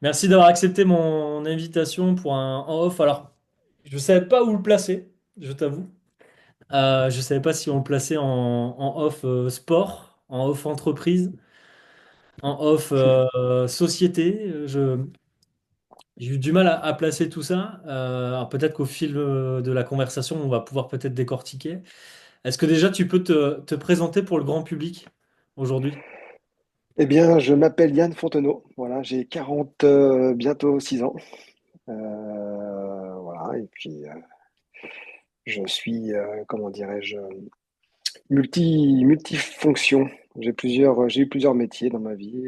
Merci d'avoir accepté mon invitation pour un en off. Alors, je ne savais pas où le placer, je t'avoue. Je ne savais pas si on le plaçait en off sport, en off entreprise, en off société. J'ai eu du mal à placer tout ça. Alors peut-être qu'au fil de la conversation, on va pouvoir peut-être décortiquer. Est-ce que déjà tu peux te présenter pour le grand public aujourd'hui? Eh bien, je m'appelle Yann Fontenot. Voilà, j'ai 40, bientôt 6 ans. Voilà, et puis je suis, comment dirais-je, multifonction. J'ai eu plusieurs métiers dans ma vie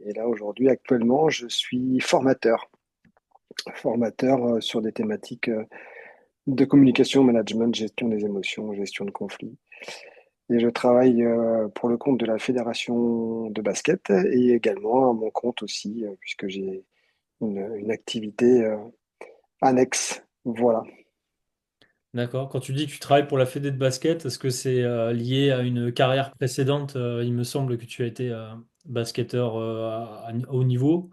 et là aujourd'hui, actuellement, je suis formateur sur des thématiques de communication, management, gestion des émotions, gestion de conflits. Et je travaille pour le compte de la fédération de basket et également à mon compte aussi, puisque j'ai une activité annexe. Voilà. D'accord. Quand tu dis que tu travailles pour la Fédé de basket, est-ce que c'est lié à une carrière précédente? Il me semble que tu as été basketteur à haut niveau.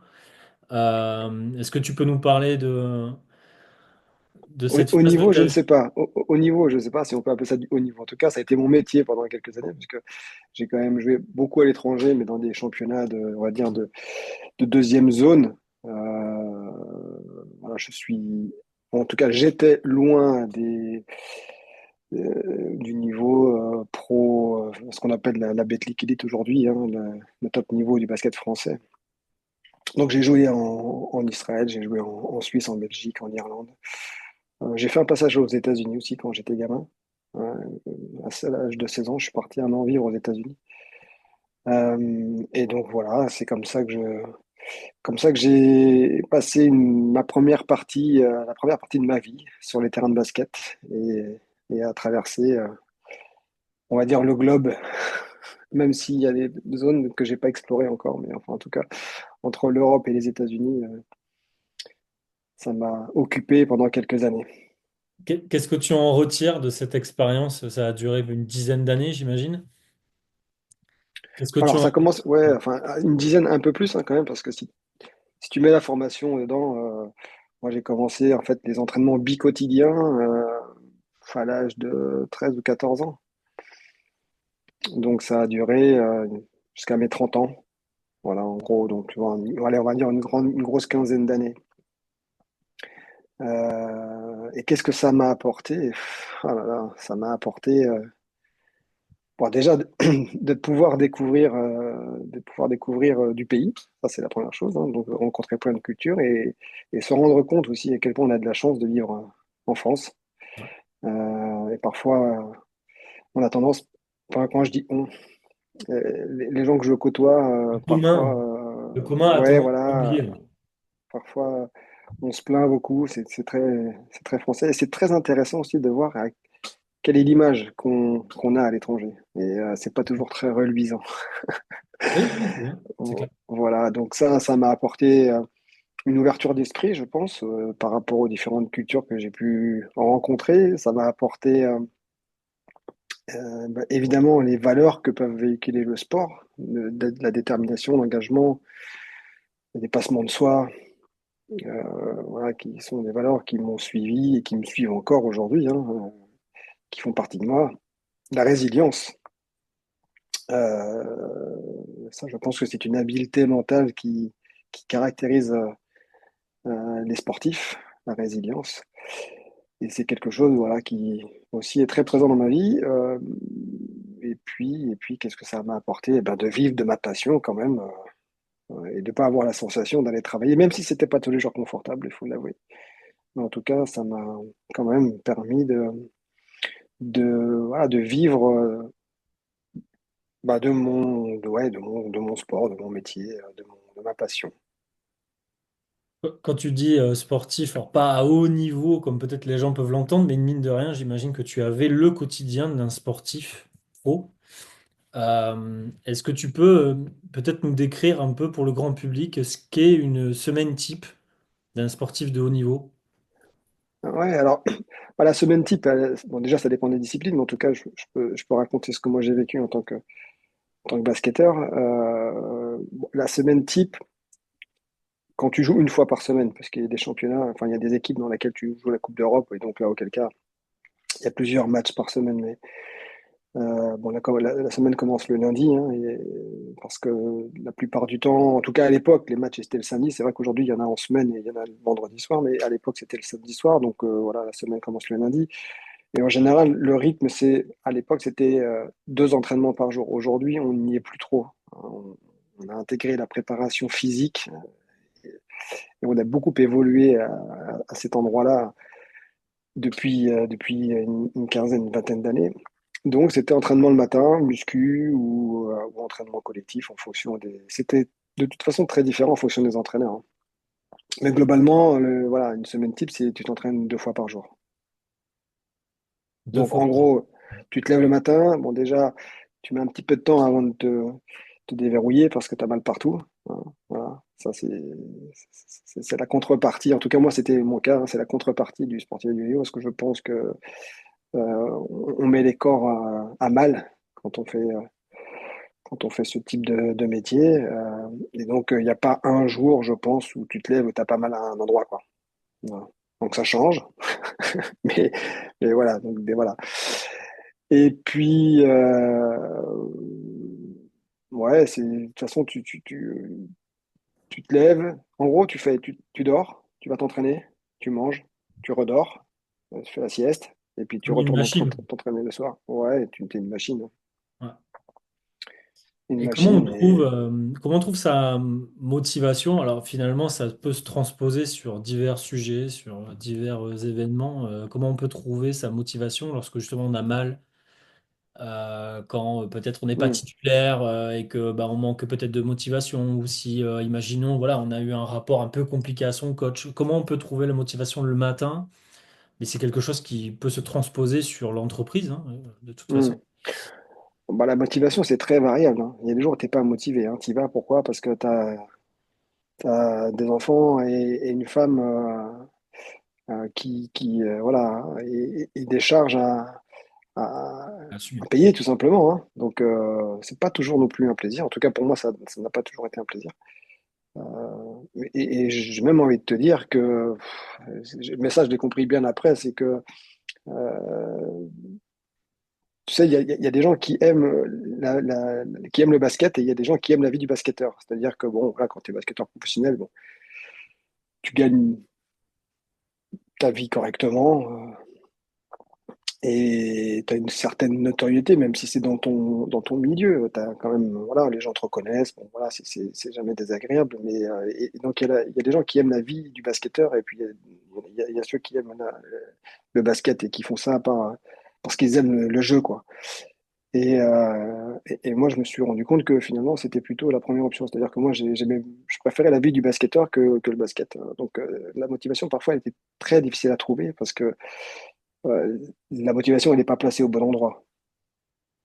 Est-ce que tu peux nous parler de cette Au phase de niveau, ta je ne vie? sais pas. Au niveau, je ne sais pas si on peut appeler ça du haut niveau. En tout cas, ça a été mon métier pendant quelques années, puisque j'ai quand même joué beaucoup à l'étranger, mais dans des championnats on va dire, de deuxième zone. Voilà, en tout cas, j'étais loin du niveau pro, ce qu'on appelle la Betclic Elite aujourd'hui, hein, le top niveau du basket français. Donc j'ai joué en Israël, j'ai joué en Suisse, en Belgique, en Irlande. J'ai fait un passage aux États-Unis aussi quand j'étais gamin. Euh, à l'âge de 16 ans, je suis parti un an vivre aux États-Unis. Et donc voilà, c'est comme ça que j'ai passé ma la première partie de ma vie sur les terrains de basket et à traverser, on va dire, le globe, même s'il y a des zones que j'ai pas explorées encore, mais enfin, en tout cas, entre l'Europe et les États-Unis, ça m'a occupé pendant quelques années. Qu'est-ce que tu en retires de cette expérience? Ça a duré une dizaine d'années, j'imagine. Qu'est-ce que tu Alors, en... ça commence, ouais, enfin, une dizaine, un peu plus, hein, quand même, parce que si tu mets la formation dedans, moi, j'ai commencé, en fait, les entraînements bi-quotidiens, à l'âge de 13 ou 14 ans. Donc, ça a duré, jusqu'à mes 30 ans. Voilà, en gros, donc, tu vois, allez, on va dire une grosse quinzaine d'années. Et qu'est-ce que ça m'a apporté? Ah là là, ça m'a apporté, bon, déjà, de de pouvoir découvrir du pays, ça c'est la première chose, hein, donc rencontrer plein de cultures et se rendre compte aussi à quel point on a de la chance de vivre en France. Et parfois, on a tendance, enfin, quand je dis on, les gens que je côtoie, Le commun, le commun a ouais, tendance à voilà, oublier. parfois on se plaint beaucoup, c'est très français. Et c'est très intéressant aussi de voir quelle est l'image qu'on a à l'étranger. Et c'est pas toujours très reluisant. Oui, oui, c'est bien, c'est clair. Voilà, donc ça m'a apporté une ouverture d'esprit, je pense, par rapport aux différentes cultures que j'ai pu rencontrer. Ça m'a apporté évidemment les valeurs que peuvent véhiculer le sport, de la détermination, l'engagement, le dépassement de soi, voilà, qui sont des valeurs qui m'ont suivi et qui me suivent encore aujourd'hui, hein, qui font partie de moi. La résilience, ça, je pense que c'est une habileté mentale qui caractérise les sportifs, la résilience. Et c'est quelque chose, voilà, qui aussi est très présent dans ma vie. Et puis qu'est-ce que ça m'a apporté? Eh ben, de vivre de ma passion quand même, et de pas avoir la sensation d'aller travailler, même si c'était pas tous les jours confortable, il faut l'avouer. Mais en tout cas, ça m'a quand même permis voilà, de vivre de mon sport, de mon métier, de ma passion. Quand tu dis sportif, alors pas à haut niveau comme peut-être les gens peuvent l'entendre, mais mine de rien, j'imagine que tu avais le quotidien d'un sportif pro. Est-ce que tu peux peut-être nous décrire un peu pour le grand public ce qu'est une semaine type d'un sportif de haut niveau? Ouais, alors, la semaine type, bon, déjà, ça dépend des disciplines, mais en tout cas, je peux raconter ce que moi j'ai vécu en tant que basketteur. Bon, la semaine type, quand tu joues une fois par semaine, parce qu'il y a des championnats, enfin, il y a des équipes dans lesquelles tu joues la Coupe d'Europe, et donc là, auquel cas, il y a plusieurs matchs par semaine, mais bon, la semaine commence le lundi, hein, parce que la plupart du temps, en tout cas à l'époque, les matchs étaient le samedi. C'est vrai qu'aujourd'hui, il y en a en semaine et il y en a le vendredi soir, mais à l'époque, c'était le samedi soir. Donc voilà, la semaine commence le lundi. Et en général, le rythme, à l'époque, c'était 2 entraînements par jour. Aujourd'hui, on n'y est plus trop. On a intégré la préparation physique et on a beaucoup évolué à cet endroit-là depuis une quinzaine, une vingtaine d'années. Donc, c'était entraînement le matin, muscu ou entraînement collectif en fonction des. C'était de toute façon très différent en fonction des entraîneurs, hein. Mais globalement, voilà, une semaine type, c'est tu t'entraînes 2 fois par jour. Deux Donc, fois en par jour. gros, tu te lèves le matin. Bon, déjà, tu mets un petit peu de temps avant de te déverrouiller parce que tu as mal partout, hein. Voilà, ça, c'est la contrepartie. En tout cas, moi, c'était mon cas, hein, c'est la contrepartie du sportif du yo, parce que je pense que on met les corps à mal quand on fait ce type de métier. Et donc, il n'y a pas un jour, je pense, où tu te lèves où tu as pas mal à un endroit, quoi. Voilà. Donc, ça change. Mais, mais voilà. Donc, voilà. Et puis, ouais, de toute façon, tu te lèves. En gros, tu dors, tu vas t'entraîner, tu manges, tu redors, tu fais la sieste. Et puis, tu Comme une retournes machine. t'entraîner le soir. Ouais, tu es une machine, hein. Ouais. Une Et machine. Et comment on trouve sa motivation? Alors finalement, ça peut se transposer sur divers sujets, sur divers événements. Comment on peut trouver sa motivation lorsque justement on a mal, quand peut-être on n'est pas hmm. titulaire et que bah, on manque peut-être de motivation, ou si, imaginons, voilà, on a eu un rapport un peu compliqué à son coach. Comment on peut trouver la motivation le matin? Mais c'est quelque chose qui peut se transposer sur l'entreprise, hein, de toute Hmm. façon. Bah, la motivation, c'est très variable, hein. Il y a des jours où tu n'es pas motivé, hein. Tu y vas, pourquoi? Parce que tu as des enfants et une femme qui voilà, et des charges à- Assumer. à payer, tout simplement, hein. Donc, c'est pas toujours non plus un plaisir. En tout cas, pour moi, ça n'a pas toujours été un plaisir. Et j'ai même envie de te dire que, mais ça, je l'ai compris bien après, c'est que euh, tu sais, il y a des gens qui aiment qui aiment le basket et il y a des gens qui aiment la vie du basketteur. C'est-à-dire que, bon, là, quand tu es basketteur professionnel, bon, tu gagnes ta vie correctement et tu as une certaine notoriété, même si c'est dans ton milieu. T'as quand même, voilà, les gens te reconnaissent. Bon, voilà, c'est jamais désagréable. Mais, et donc, il y a des gens qui aiment la vie du basketteur et puis il y a ceux qui aiment le basket et qui font ça parce qu'ils aiment le jeu, quoi. Et moi, je me suis rendu compte que finalement, c'était plutôt la première option. C'est-à-dire que moi, je préférais la vie du basketteur que le basket. Donc, la motivation, parfois, elle était très difficile à trouver parce que la motivation, elle n'est pas placée au bon endroit.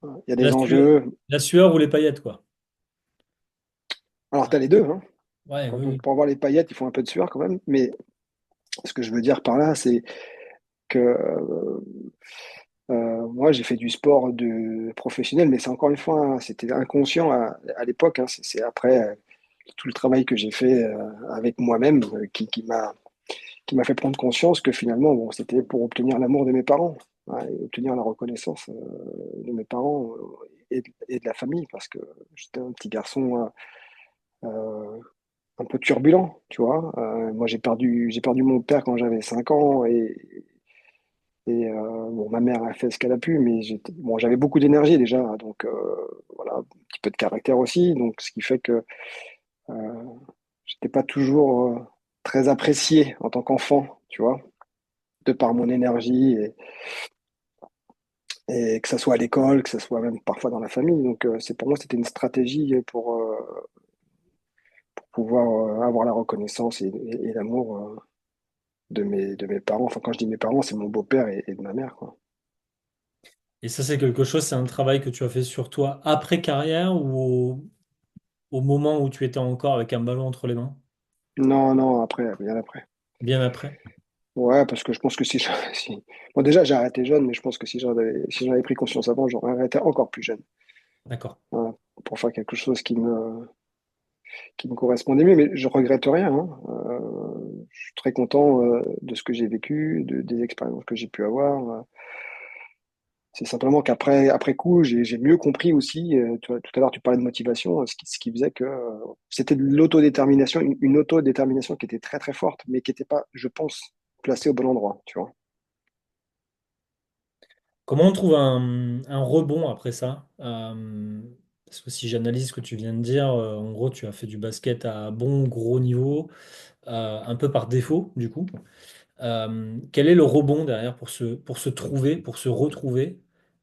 Il y a des La sueur, enjeux. la sueur ou les paillettes, quoi. Alors, tu as Ouais, les deux, hein. ouais, oui, oui. Pour avoir les paillettes, il faut un peu de sueur quand même. Mais ce que je veux dire par là, c'est que moi, j'ai fait du sport professionnel, mais c'est encore une fois, hein, c'était inconscient à l'époque, hein. C'est après tout le travail que j'ai fait avec moi-même qui m'a fait prendre conscience que finalement, bon, c'était pour obtenir l'amour de mes parents, hein, et obtenir la reconnaissance de mes parents et de la famille, parce que j'étais un petit garçon euh, un peu turbulent, tu vois. Moi, j'ai perdu mon père quand j'avais 5 ans et bon, ma mère a fait ce qu'elle a pu, mais bon, j'avais beaucoup d'énergie déjà, donc voilà, un petit peu de caractère aussi, donc ce qui fait que euh, j'étais pas toujours très apprécié en tant qu'enfant, tu vois, de par mon énergie et que ça soit à l'école, que ça soit même parfois dans la famille. Donc pour moi, c'était une stratégie pour pouvoir avoir la reconnaissance et l'amour de mes parents. Enfin, quand je dis mes parents, c'est mon beau-père et de ma mère, quoi. Et ça, c'est quelque chose, c'est un travail que tu as fait sur toi après carrière ou au moment où tu étais encore avec un ballon entre les mains? Non, non, après, bien après. Bien après? Ouais, parce que je pense que Bon, déjà, j'ai arrêté jeune, mais je pense que si j'en avais pris conscience avant, j'aurais arrêté encore plus jeune. D'accord. Voilà, pour faire quelque chose qui me qui me correspondait mieux, mais je regrette rien, hein. Je suis très content de ce que j'ai vécu, des expériences que j'ai pu avoir. C'est simplement après coup, j'ai mieux compris aussi. Tout à l'heure, tu parlais de motivation, ce qui faisait que c'était de l'autodétermination, une autodétermination qui était très très forte, mais qui n'était pas, je pense, placée au bon endroit. Tu vois. Comment on trouve un rebond après ça? Parce que si j'analyse ce que tu viens de dire, en gros, tu as fait du basket à bon gros niveau, un peu par défaut, du coup. Quel est le rebond derrière pour se trouver, pour se retrouver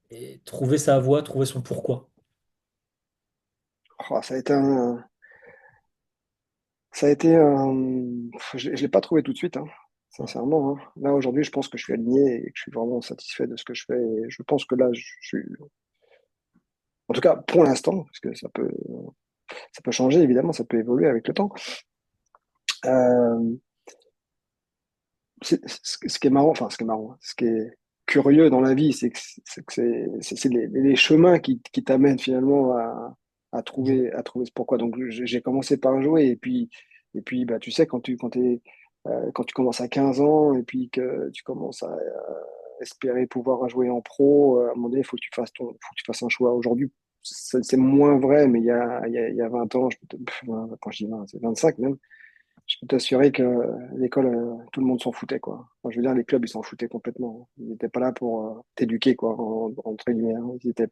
et trouver sa voie, trouver son pourquoi? Oh, ça a été je l'ai pas trouvé tout de suite, hein, sincèrement, hein. Là, aujourd'hui, je pense que je suis aligné et que je suis vraiment satisfait de ce que je fais. Et je pense que là, je suis, en tout cas, pour l'instant, parce que ça peut changer, évidemment, ça peut évoluer avec le temps. Euh, ce qui est marrant, enfin, ce qui est marrant, ce qui est curieux dans la vie, c'est les chemins qui t'amènent finalement à trouver ce pourquoi. Donc, j'ai commencé par jouer, et puis, bah, tu sais, quand tu commences à 15 ans, et puis que tu commences à espérer pouvoir jouer en pro, à un moment donné, faut que tu fasses un choix. Aujourd'hui, c'est moins vrai, mais il y a 20 ans, quand je dis 20, c'est 25 même, je peux t'assurer que l'école, tout le monde s'en foutait, quoi. Enfin, je veux dire, les clubs, ils s'en foutaient complètement. Ils n'étaient pas là pour t'éduquer, quoi, entre guillemets, hein. Ils étaient là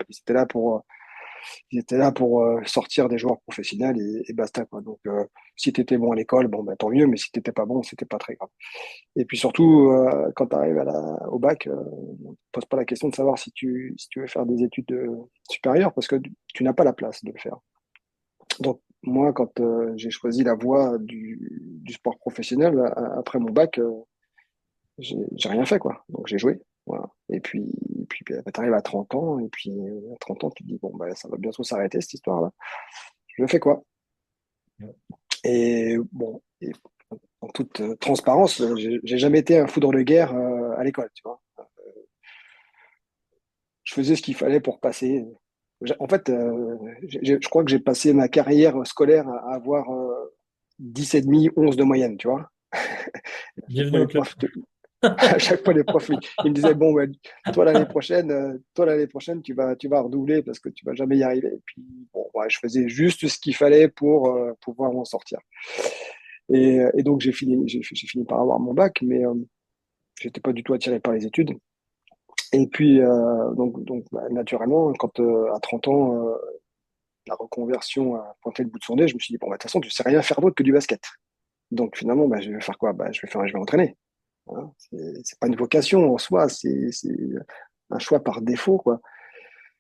ils étaient là pour sortir des joueurs professionnels et basta, quoi. Donc, si tu étais bon à l'école, bon, bah, tant mieux, mais si tu n'étais pas bon, c'était pas très grave. Et puis surtout, quand tu arrives au bac, on ne pose pas la question de savoir si tu veux faire des études supérieures parce que tu n'as pas la place de le faire. Donc, moi, quand j'ai choisi la voie du sport professionnel, après mon bac, j'ai rien fait, quoi. Donc, j'ai joué. Voilà. Et puis bah, tu arrives à 30 ans, et puis à 30 ans, tu te dis, bon, bah, ça va bientôt s'arrêter, cette histoire-là. Je fais quoi? Et bon, et en toute transparence, j'ai jamais été un foudre de guerre à l'école, tu vois. Je faisais ce qu'il fallait pour passer. En fait, je crois que j'ai passé ma carrière scolaire à avoir 10,5, 11 de moyenne, tu vois. À chaque fois, Bienvenue au club. à chaque fois, les profs, ils me disaient, bon, ouais, toi, l'année prochaine, tu vas redoubler parce que tu vas jamais y arriver. Et puis, bon, ouais, je faisais juste ce qu'il fallait pour pouvoir m'en sortir. Et donc, j'ai fini par avoir mon bac, mais j'étais pas du tout attiré par les études. Et puis, bah, naturellement, quand à 30 ans, la reconversion a pointé le bout de son nez, je me suis dit, bon, bah, de toute façon, tu sais rien faire d'autre que du basket. Donc finalement, bah, je vais faire quoi? Bah, je vais entraîner. Hein. C'est pas une vocation en soi, c'est un choix par défaut, quoi.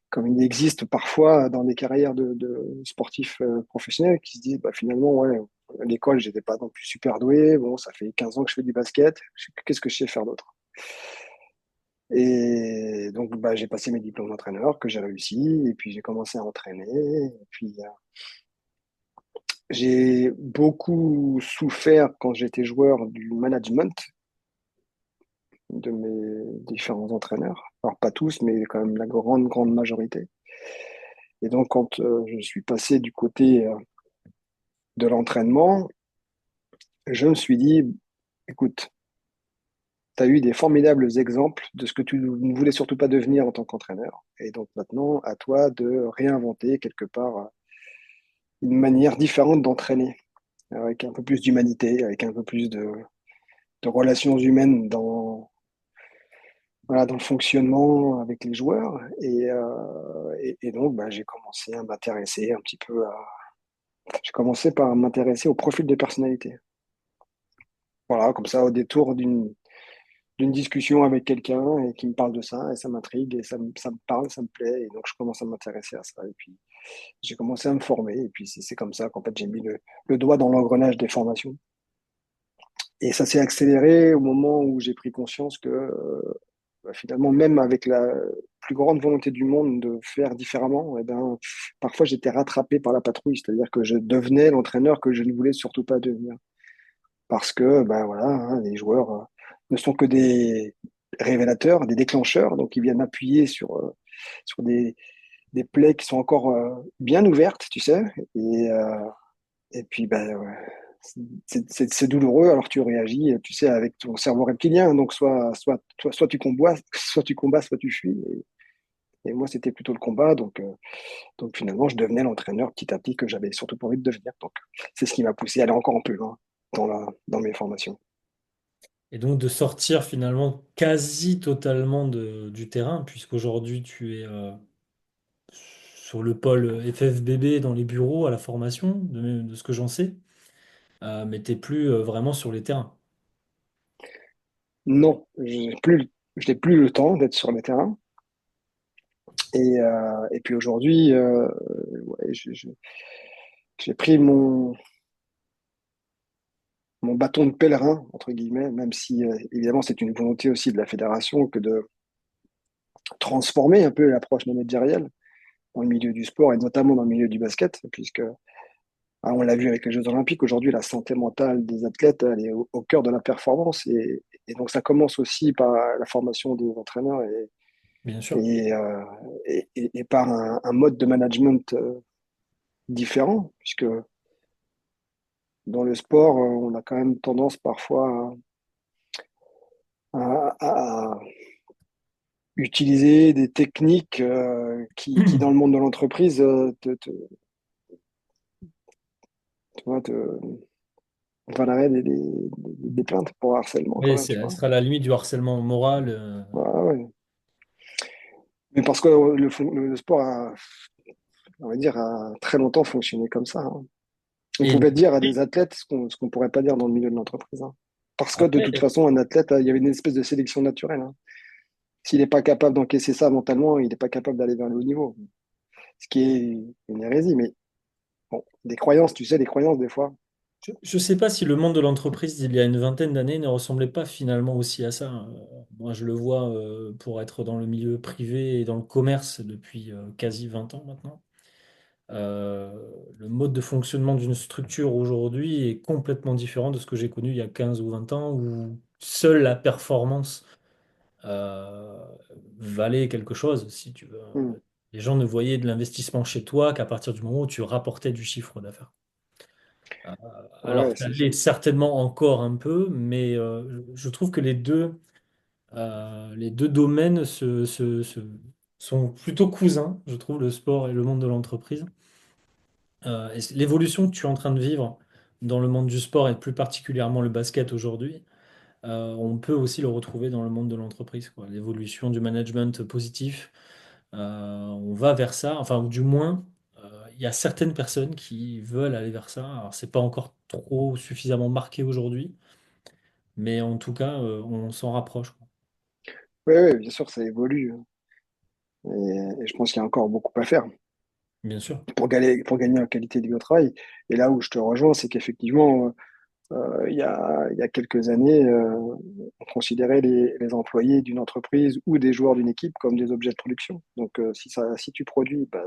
Comme il existe parfois dans des carrières de sportifs professionnels qui se disent, bah, finalement, ouais, à l'école, j'étais pas non plus super doué. Bon, ça fait 15 ans que je fais du basket. Qu'est-ce que je sais faire d'autre? Et donc, bah, j'ai passé mes diplômes d'entraîneur que j'ai réussi, et puis j'ai commencé à entraîner. Et puis, j'ai beaucoup souffert quand j'étais joueur du management de mes différents entraîneurs. Alors, pas tous, mais quand même la grande majorité. Et donc, quand je suis passé du côté de l'entraînement, je me suis dit, écoute, tu as eu des formidables exemples de ce que tu ne voulais surtout pas devenir en tant qu'entraîneur. Et donc maintenant, à toi de réinventer quelque part une manière différente d'entraîner, avec un peu plus d'humanité, avec un peu plus de relations humaines voilà, dans le fonctionnement avec les joueurs. Et donc, bah, j'ai commencé à m'intéresser un petit peu à... J'ai commencé par m'intéresser au profil des personnalités. Voilà, comme ça, au détour d'une discussion avec quelqu'un et qui me parle de ça, et ça m'intrigue, et ça me parle, ça me plaît, et donc je commence à m'intéresser à ça. Et puis, j'ai commencé à me former, et puis c'est comme ça qu'en fait, j'ai mis le doigt dans l'engrenage des formations. Et ça s'est accéléré au moment où j'ai pris conscience que bah, finalement, même avec la plus grande volonté du monde de faire différemment, eh ben, parfois j'étais rattrapé par la patrouille, c'est-à-dire que je devenais l'entraîneur que je ne voulais surtout pas devenir. Parce que ben voilà, hein, les joueurs ne sont que des révélateurs, des déclencheurs, donc ils viennent appuyer sur des plaies qui sont encore bien ouvertes, tu sais, et Et puis, ben, ouais, c'est douloureux, alors tu réagis, tu sais, avec ton cerveau reptilien. Donc, soit tu combats, soit tu fuis. Et moi, c'était plutôt le combat. Donc finalement, je devenais l'entraîneur petit à petit que j'avais surtout pas envie de devenir. Donc, c'est ce qui m'a poussé à aller encore un peu loin dans mes formations. Et donc de sortir finalement quasi totalement du terrain, puisqu'aujourd'hui tu es sur le pôle FFBB dans les bureaux à la formation, de ce que j'en sais, mais t'es plus vraiment sur les terrains. Non, je n'ai plus le temps d'être sur le terrain. Et puis aujourd'hui, ouais, j'ai pris mon bâton de pèlerin, entre guillemets, même si évidemment c'est une volonté aussi de la fédération que de transformer un peu l'approche managériale dans le milieu du sport et notamment dans le milieu du basket, puisque on l'a vu avec les Jeux Olympiques, aujourd'hui la santé mentale des athlètes, elle est au cœur de la performance et donc ça commence aussi par la formation des entraîneurs Bien sûr. et, euh, et par un mode de management différent, puisque dans le sport, on a quand même tendance parfois à utiliser des techniques qui, dans le monde de l'entreprise, tu vois, valeraient des plaintes pour harcèlement quand Oui, même, tu elle vois. sera à la limite du harcèlement moral. Ah ouais. Mais parce que le sport a, on va dire, a très longtemps fonctionné comme ça, hein. On Et pouvait dire à des athlètes ce qu'on pourrait pas dire dans le milieu de l'entreprise, hein. Parce que de toute après, façon, un athlète, il y avait une espèce de sélection naturelle, hein. S'il n'est pas capable d'encaisser ça mentalement, il n'est pas capable d'aller vers le haut niveau. Ce qui est une hérésie. Mais bon, des croyances, tu sais, des croyances, des fois. je ne sais pas si le monde de l'entreprise d'il y a une vingtaine d'années ne ressemblait pas finalement aussi à ça. Moi, je le vois pour être dans le milieu privé et dans le commerce depuis quasi 20 ans maintenant. Euh, le mode de fonctionnement d'une structure aujourd'hui est complètement différent de ce que j'ai connu il y a 15 ou 20 ans, où seule la performance euh, valait quelque chose, si tu veux. Hmm. Les gens ne voyaient de l'investissement chez toi qu'à partir du moment où tu rapportais du chiffre d'affaires. Euh, alors, Ouais, ça l'est certainement encore un peu, mais je trouve que les deux domaines sont plutôt cousins, je trouve, le sport et le monde de l'entreprise. Et l'évolution que tu es en train de vivre dans le monde du sport et plus particulièrement le basket aujourd'hui, on peut aussi le retrouver dans le monde de l'entreprise, quoi. L'évolution du management positif, on va vers ça, enfin, ou du moins, il y a certaines personnes qui veulent aller vers ça. Alors, c'est pas encore trop suffisamment marqué aujourd'hui, mais en tout cas, on s'en rapproche, quoi. ouais, ouais, bien sûr, ça évolue, hein. Et je pense qu'il y a encore beaucoup à faire Bien sûr. pour gagner en qualité de vie au travail. Et là où je te rejoins, c'est qu'effectivement, il y a quelques années, on considérait les employés d'une entreprise ou des joueurs d'une équipe comme des objets de production. Donc, si tu produis, bah,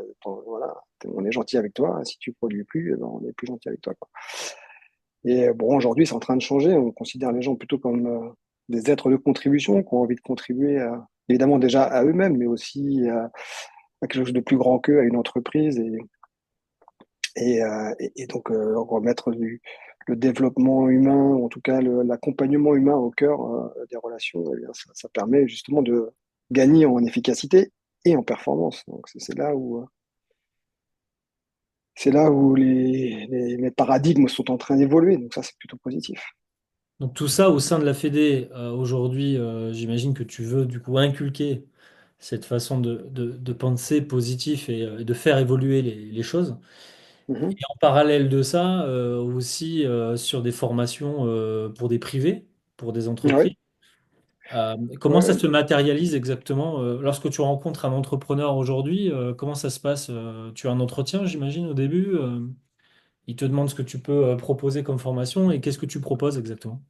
voilà, on est gentil avec toi. Si tu produis plus, eh ben, on est plus gentil avec toi, quoi. Et bon, aujourd'hui, c'est en train de changer. On considère les gens plutôt comme des êtres de contribution, qui ont envie de contribuer évidemment déjà à eux-mêmes, mais aussi à quelque chose de plus grand qu'eux, à une entreprise. Et donc remettre le développement humain, ou en tout cas l'accompagnement humain au cœur des relations, eh bien, ça permet justement de gagner en efficacité et en performance. Donc c'est là où les paradigmes sont en train d'évoluer. Donc ça, c'est plutôt positif. Donc tout ça au sein de la Fédé, aujourd'hui, j'imagine que tu veux du coup inculquer cette façon de penser positif et de faire évoluer les choses. Mhm. Et en parallèle de ça, aussi sur des formations pour des privés, pour des Ouais, entreprises. Comment ça ouais. se matérialise exactement lorsque tu rencontres un entrepreneur aujourd'hui? Comment ça se passe? Tu as un entretien, j'imagine, au début. Il te demande ce que tu peux proposer comme formation et qu'est-ce que tu proposes exactement?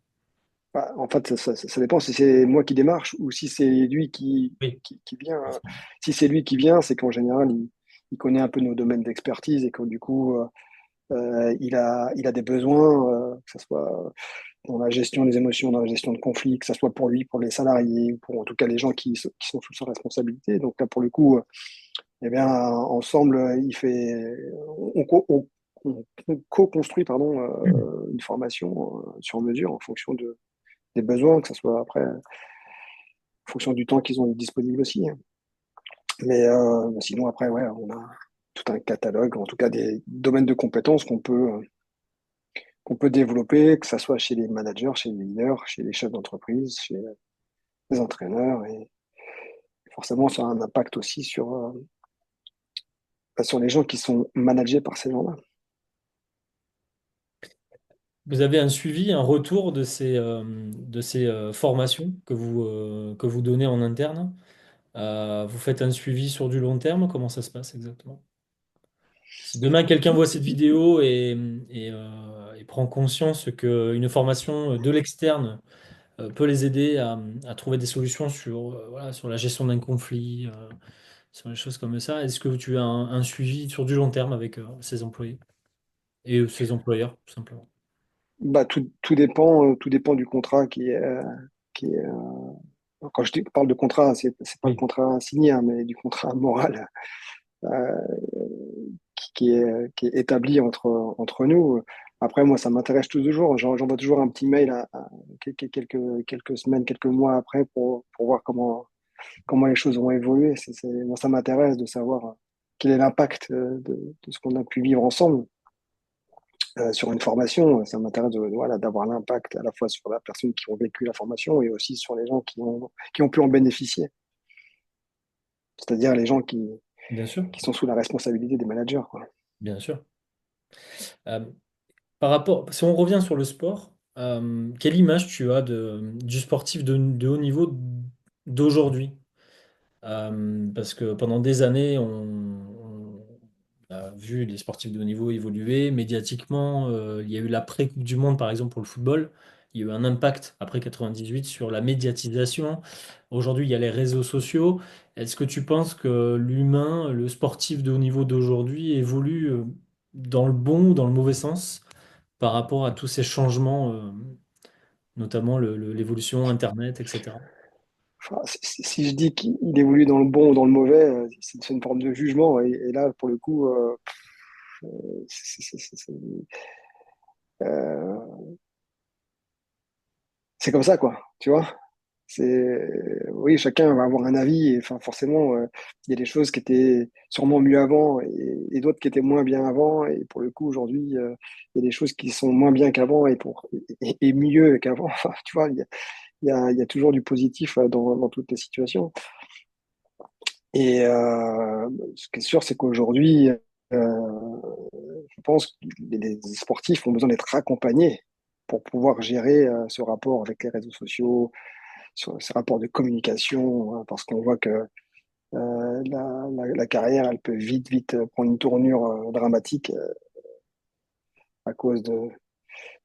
Bah, en fait, ça dépend si c'est moi qui démarche ou si c'est lui Oui, qui vient. forcément. Si c'est lui qui vient, c'est qu'en général, il connaît un peu nos domaines d'expertise et que du coup, il a des besoins, que ce soit dans la gestion des émotions, dans la gestion de conflits, que ce soit pour lui, pour les salariés, ou pour en tout cas les gens qui sont sous sa responsabilité. Donc là, pour le coup, eh bien, ensemble, on co-construit pardon, une formation sur mesure en fonction des besoins, que ce soit après, en fonction du temps qu'ils ont disponible aussi, hein. Mais sinon, après, ouais, on a tout un catalogue, en tout cas des domaines de compétences qu'on peut développer, que ce soit chez les managers, chez les leaders, chez les chefs d'entreprise, chez les entraîneurs. Et forcément, ça a un impact aussi sur les gens qui sont managés par ces gens-là. Vous avez un suivi, un retour de ces formations que vous donnez en interne? Vous faites un suivi sur du long terme? Comment ça se passe exactement? Si demain quelqu'un voit cette vidéo et prend conscience qu'une formation de l'externe peut les aider à trouver des solutions sur, voilà, sur la gestion d'un conflit, sur les choses comme ça, est-ce que tu as un suivi sur du long terme avec ces employés et ces employeurs, tout simplement? Bah, tout dépend du contrat quand parle de contrat, c'est pas le Oui, contrat signé, hein, mais du contrat moral euh, qui est établi entre nous. Après, moi, ça m'intéresse toujours. J'envoie toujours un petit mail quelques semaines, quelques mois après pour voir comment les choses vont évoluer. Moi, ça m'intéresse de savoir quel est l'impact de ce qu'on a pu vivre ensemble sur une formation. Ça m'intéresse voilà, d'avoir l'impact à la fois sur la personne qui ont vécu la formation et aussi sur les gens qui ont pu en bénéficier. C'est-à-dire les gens bien sûr, qui sont sous la responsabilité des managers, quoi. bien sûr. Euh, Par rapport, si on revient sur le sport, quelle image tu as du sportif de haut niveau d'aujourd'hui? Parce que pendant des années, on a vu les sportifs de haut niveau évoluer médiatiquement. Il y a eu l'après-Coupe du Monde, par exemple, pour le football. Il y a eu un impact après 98 sur la médiatisation. Aujourd'hui, il y a les réseaux sociaux. Est-ce que tu penses que l'humain, le sportif de haut niveau d'aujourd'hui évolue dans le bon ou dans le mauvais sens par rapport à tous ces changements, notamment l'évolution Internet, etc. Enfin, si je dis qu'il évolue dans le bon ou dans le mauvais, c'est une forme de jugement. Et là, pour le coup, c'est c'est- c'est- c'est- euh, c'est comme ça, quoi. Tu vois? Oui, chacun va avoir un avis. Et, enfin, forcément, il y a des choses qui étaient sûrement mieux avant et d'autres qui étaient moins bien avant. Et pour le coup, aujourd'hui, il y a des choses qui sont moins bien qu'avant et mieux qu'avant. Enfin, tu vois, il y a toujours du positif dans toutes les situations. Et ce qui est sûr, c'est qu'aujourd'hui, je pense que les sportifs ont besoin d'être accompagnés pour pouvoir gérer ce rapport avec les réseaux sociaux, ce rapport de communication, hein, parce qu'on voit que la carrière, elle peut vite prendre une tournure dramatique à cause de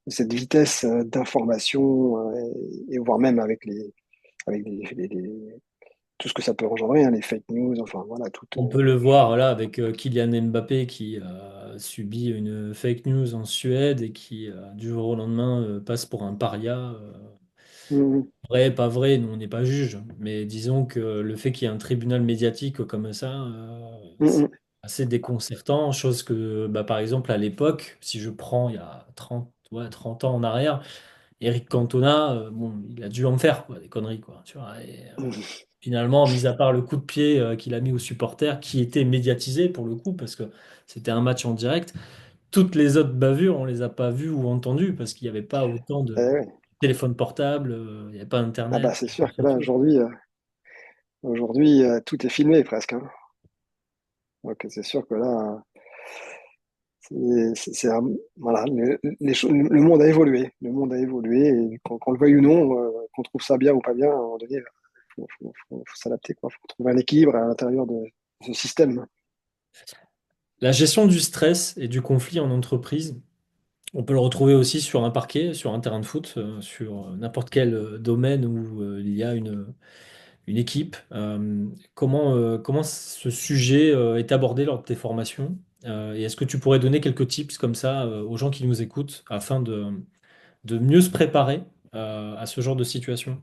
cette vitesse d'information et voire même avec tout ce que ça peut engendrer, hein, les fake news, enfin voilà, tout. On peut le voir là avec Kylian Mbappé qui a subi une fake news en Suède et qui du jour au lendemain passe pour un paria. Mm, Vrai, pas vrai, nous on n'est pas juge, mais disons que le fait qu'il y ait un tribunal médiatique comme ça, mm, c'est mm, assez déconcertant, chose que bah, par exemple à l'époque, si je prends il y a 30 ouais, 30 ans en arrière, Eric Cantona, bon, il a dû en faire quoi, des conneries quoi, tu vois. Et, mm. finalement, mis à part le coup de pied qu'il a mis aux supporters, qui était médiatisé pour le coup, parce que c'était un match en direct, toutes les autres bavures, on les a pas vues ou entendues, parce qu'il n'y avait pas autant de Ouais. téléphones portables, il n'y avait pas Ah bah Internet, c'est les réseaux sûr que là sociaux. aujourd'hui tout est filmé presque, hein. Donc c'est sûr que là voilà, le monde a évolué, le monde a évolué et qu'on le veuille ou non, qu'on trouve ça bien ou pas bien, à un moment donné, faut s'adapter quoi, faut trouver un équilibre à l'intérieur de ce système. La gestion du stress et du conflit en entreprise, on peut le retrouver aussi sur un parquet, sur un terrain de foot, sur n'importe quel domaine où il y a une équipe. Comment ce sujet est abordé lors de tes formations? Et est-ce que tu pourrais donner quelques tips comme ça aux gens qui nous écoutent afin de mieux se préparer à ce genre de situation?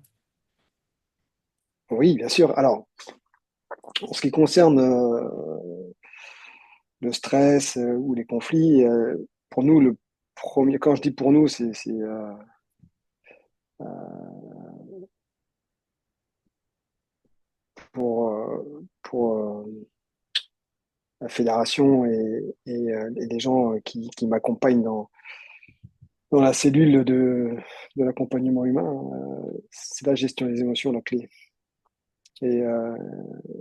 Oui, bien sûr. Alors, en ce qui concerne le stress ou les conflits. Pour nous, le premier, quand je dis pour nous, c'est pour la fédération et les gens qui m'accompagnent dans la cellule de l'accompagnement humain. C'est la gestion des émotions la clé. Et, euh,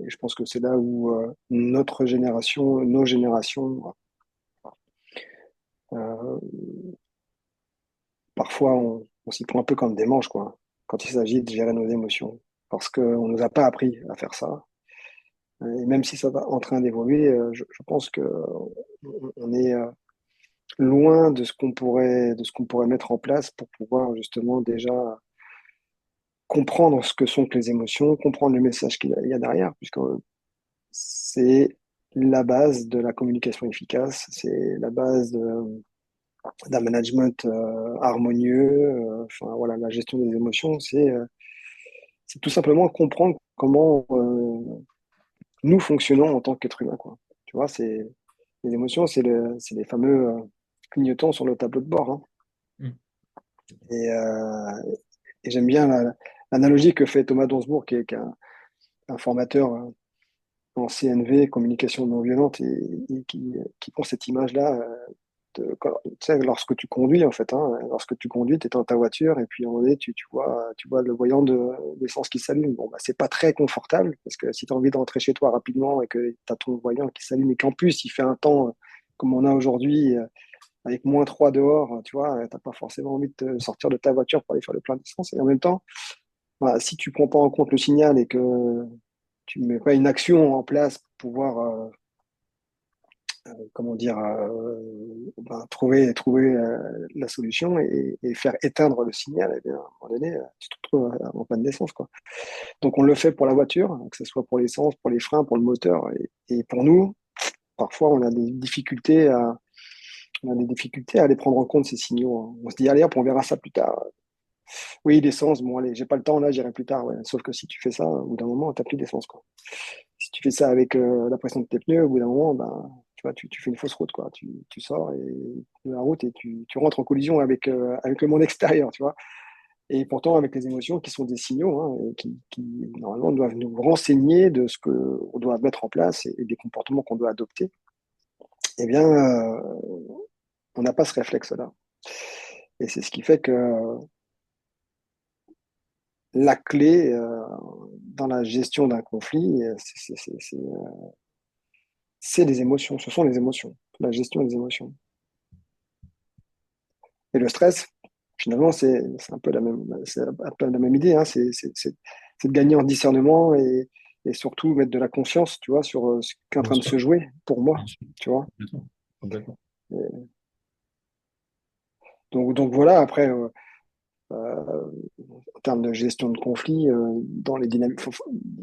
et je pense que c'est là où notre génération, nos générations, euh, parfois on s'y prend un peu comme des manches, quoi, quand il s'agit de gérer nos émotions. Parce qu'on ne nous a pas appris à faire ça. Et même si ça va en train d'évoluer, je pense que on est loin de ce qu'on pourrait mettre en place pour pouvoir justement déjà comprendre ce que sont que les émotions, comprendre le message qu'il y a derrière, puisque c'est la base de la communication efficace, c'est la base d'un management harmonieux. Enfin voilà, la gestion des émotions, c'est tout simplement comprendre comment nous fonctionnons en tant qu'être humain, quoi. Tu vois, c'est les émotions, c'est les fameux clignotants sur le tableau de bord, hein. Mm. Et, euh, et j'aime bien l'analogie que fait Thomas Donsbourg, qui est un formateur en CNV, communication non violente, et qui prend cette image-là tu sais, lorsque tu conduis, en fait, hein, lorsque tu conduis, tu es dans ta voiture, et puis à un moment donné, tu vois le voyant d'essence qui s'allume. Bon, bah, c'est pas très confortable, parce que si tu as envie de rentrer chez toi rapidement et que tu as ton voyant qui s'allume, et qu'en plus, il fait un temps comme on a aujourd'hui, avec -3 dehors, tu vois, t'as pas forcément envie de te sortir de ta voiture pour aller faire le plein d'essence. Et en même temps, bah, si tu prends pas en compte le signal et que tu mets pas une action en place pour pouvoir comment dire, ben, trouver la solution et faire éteindre le signal, et bien, à un moment donné, tu te retrouves en panne d'essence, quoi. Donc, on le fait pour la voiture, que ce soit pour l'essence, pour les freins, pour le moteur. Et pour nous, parfois, on a des difficultés à aller prendre en compte ces signaux, hein. On se dit, allez, hop, on verra ça plus tard. Oui, l'essence, bon, allez, j'ai pas le temps, là, j'irai plus tard. Ouais. Sauf que si tu fais ça, au bout d'un moment, t'as plus d'essence, quoi. Si tu fais ça avec la pression de tes pneus, au bout d'un moment, ben, tu vois, tu fais une fausse route, quoi. Tu sors de la route et tu rentres en collision avec le monde extérieur, tu vois. Et pourtant, avec les émotions qui sont des signaux, hein, et qui, normalement, doivent nous renseigner de ce qu'on doit mettre en place et des comportements qu'on doit adopter, eh bien, on n'a pas ce réflexe-là. Et c'est ce qui fait que la clé dans la gestion d'un conflit, c'est les émotions, ce sont les émotions, la gestion des émotions. Et le stress, finalement, c'est un peu la même idée, hein. C'est de gagner en discernement et surtout mettre de la conscience, tu vois, sur ce qui est en Bien train de sûr, se jouer pour moi, bien sûr. tu vois. Complètement. Complètement. Et donc voilà, après, euh, en termes de gestion de conflit, dans les dynamiques,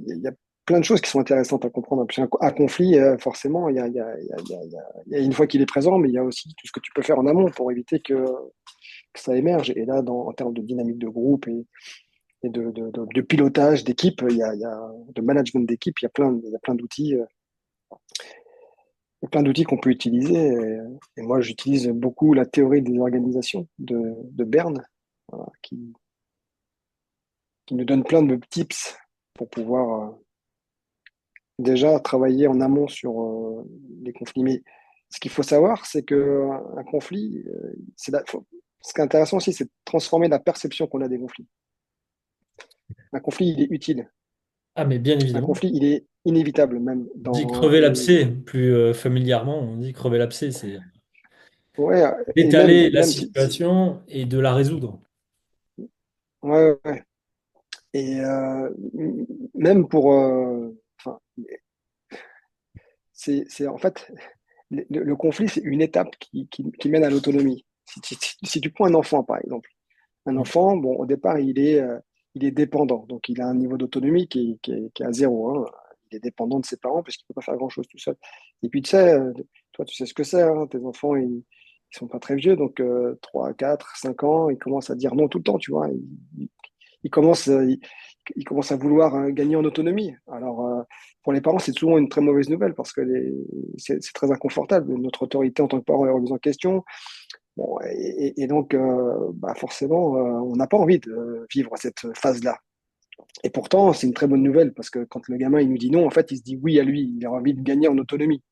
il y a plein de choses qui sont intéressantes à comprendre. Puis un conflit, forcément, il y a une fois qu'il est présent, mais il y a aussi tout ce que tu peux faire en amont pour éviter que ça émerge. Et là, en termes de dynamique de groupe et de pilotage d'équipe, il y a de management d'équipe, il y a plein d'outils qu'on peut utiliser. Et moi, j'utilise beaucoup la théorie des organisations de Berne, voilà, qui nous donne plein de tips pour pouvoir déjà travailler en amont sur les conflits. Mais ce qu'il faut savoir, c'est que un conflit, ce qui est intéressant aussi, c'est de transformer la perception qu'on a des conflits. Un conflit, il est utile. Ah, mais bien Un évidemment. conflit, il est inévitable, même On dit dans crever l'abcès, plus familièrement, on dit crever l'abcès, c'est ouais, et d'étaler la même situation et de la résoudre. ouais, ouais. Ouais. Et même pour, enfin, c'est en fait le conflit, c'est une étape qui mène à l'autonomie. Si tu prends un enfant, par exemple, un Mm. enfant, bon, au départ, il est dépendant, donc il a un niveau d'autonomie qui est à zéro, hein. Il est dépendant de ses parents parce qu'il ne peut pas faire grand-chose tout seul. Et puis, tu sais, toi, tu sais ce que c'est, hein, tes enfants, ils sont pas très vieux, donc 3, 4, 5 ans, ils commencent à dire non tout le temps, tu vois. Ils commencent, ils commencent à vouloir gagner en autonomie. Alors, pour les parents, c'est souvent une très mauvaise nouvelle parce que c'est très inconfortable. Notre autorité en tant que parent est remise en question. Bon, et donc, bah forcément, on n'a pas envie de vivre cette phase-là. Et pourtant, c'est une très bonne nouvelle parce que quand le gamin il nous dit non, en fait, il se dit oui à lui. Il a envie de gagner en autonomie.